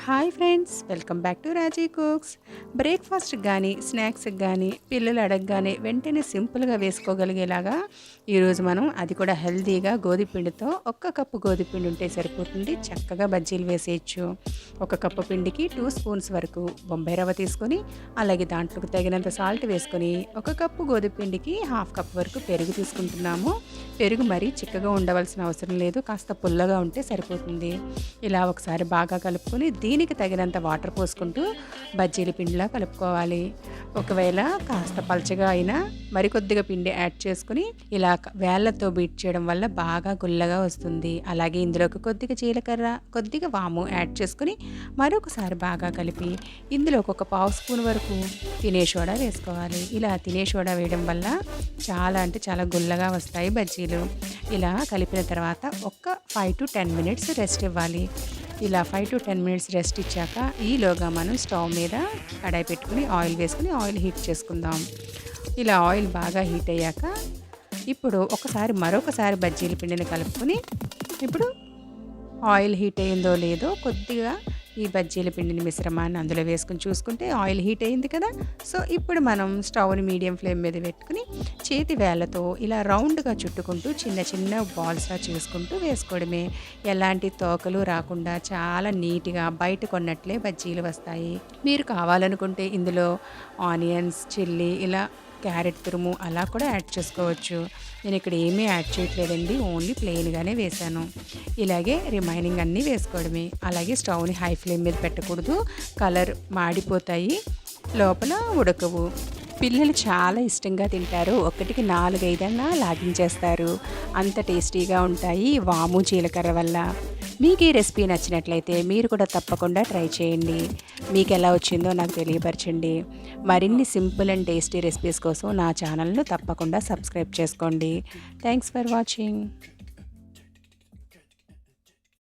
Hi friends, welcome back to Raji cooks. బ్రేక్ఫాస్ట్కి కానీ స్నాక్స్కి కానీ పిల్లలు అడగగానే వెంటనే సింపుల్గా వేసుకోగలిగేలాగా ఈరోజు మనం అది కూడా హెల్తీగా గోధుమపిండితో ఒక్క కప్పు గోధుమపిండి ఉంటే సరిపోతుంది. చక్కగా బజ్జీలు వేసేయచ్చు. ఒక కప్పు పిండికి 2 స్పూన్స్ వరకు బొంబాయి రవ్వ తీసుకొని అలాగే దాంట్లోకి తగినంత సాల్ట్ వేసుకొని ఒక కప్పు గోధుమపిండికి హాఫ్ కప్ వరకు పెరుగు తీసుకుంటున్నాము. పెరుగు మరీ చిక్కగా ఉండవలసిన అవసరం లేదు, కాస్త పుల్లగా ఉంటే సరిపోతుంది. ఇలా ఒకసారి బాగా కలుపుకొని దీనికి తగినంత వాటర్ పోసుకుంటూ బజ్జీల పిండిలా కలుపుకోవాలి. ఒకవేళ కాస్త పలచగా అయినా మరికొద్దిగా పిండి యాడ్ చేసుకుని ఇలా వేళ్ళతో బీట్ చేయడం వల్ల బాగా గుల్లగా వస్తుంది. అలాగే ఇందులోకి కొద్దిగా జీలకర్ర, కొద్దిగా వాము యాడ్ చేసుకుని మరొకసారి బాగా కలిపి ఇందులోకి ఒక పావు స్పూన్ వరకు తినే సోడా వేసుకోవాలి. ఇలా తినే సోడా వేయడం వల్ల చాలా గుల్లగా వస్తాయి బజ్జీలు. ఇలా కలిపిన తర్వాత ఒక 5 to 10 మినిట్స్ రెస్ట్ ఇవ్వాలి. ఇలా 5 to 10 మినిట్స్ రెస్ట్ ఇచ్చాక ఈలోగా మనం స్టవ్ మీద కడాయి పెట్టుకుని ఆయిల్ వేసుకుని ఆయిల్ హీట్ చేసుకుందాం. ఇలా ఆయిల్ బాగా హీట్ అయ్యాక ఇప్పుడు మరొకసారి బజ్జీల పిండిని కలుపుకొని ఇప్పుడు ఆయిల్ హీట్ అయిందో లేదో కొద్దిగా ఈ బజ్జీల పిండిని మిశ్రమాన్ని అందులో వేసుకుని చూసుకుంటే ఆయిల్ హీట్ అయింది కదా. సో ఇప్పుడు మనం స్టవ్ని మీడియం ఫ్లేమ్ మీద పెట్టుకుని చేతి వేళ్ళతో ఇలా రౌండ్గా చుట్టుకుంటూ చిన్న చిన్న బాల్స్లా చేసుకుంటూ వేసుకోవడమే. ఎలాంటి తోకలు రాకుండా చాలా నీట్గా బయట కొన్నట్లే బజ్జీలు వస్తాయి. మీరు కావాలనుకుంటే ఇందులో ఆనియన్స్, చిల్లీ, ఇలా క్యారెట్ తురుము అలా కూడా యాడ్ చేసుకోవచ్చు. నేను ఇక్కడ ఏమీ యాడ్ చేయట్లేదండి, ఓన్లీ ప్లెయిన్గానే వేశాను. ఇలాగే రిమైనింగ్ అన్నీ వేసుకోవడమే. అలాగే స్టవ్ని హై ఫ్లేమ్ మీద పెట్టకూడదు, కలర్ మాడిపోతాయి, లోపల ఉడకవు. పిల్లలు చాలా ఇష్టంగా తింటారు. ఒకటికి 4-5 అన్నా లాగించేస్తారు, అంత టేస్టీగా ఉంటాయి వాము జీలకర్ర వల్ల. మీకు ఈ రెసిపీ నచ్చినట్లయితే మీరు కూడా తప్పకుండా ట్రై చేయండి. మీకు ఎలా వచ్చిందో నాకు తెలియపరచండి. మరిన్ని సింపుల్ అండ్ టేస్టీ రెసిపీస్ కోసం నా ఛానల్ను తప్పకుండా సబ్స్క్రైబ్ చేసుకోండి. Thanks for watching.